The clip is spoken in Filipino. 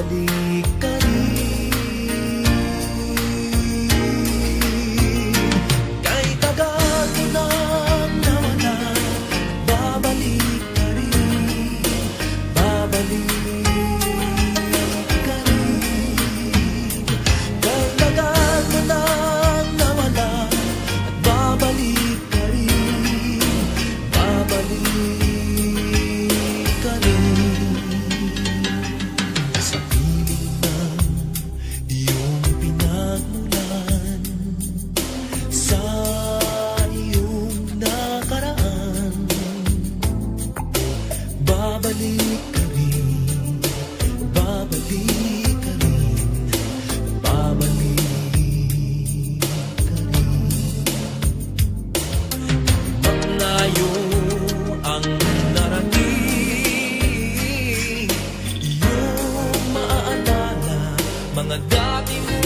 babalik ka rin. Kay tagal mo nang nawala, babalik ka rin, babalik ka rin. Kay tagal mo nang nawala, at babalik ka rin, babalik ka rin. Sa piling ng iyong pinagmulan, sa iyong nakaraan, babalik ka rin, babalik ka rin, babalik ka rin. Malayo ang narating, iyong maaalala mga dati mo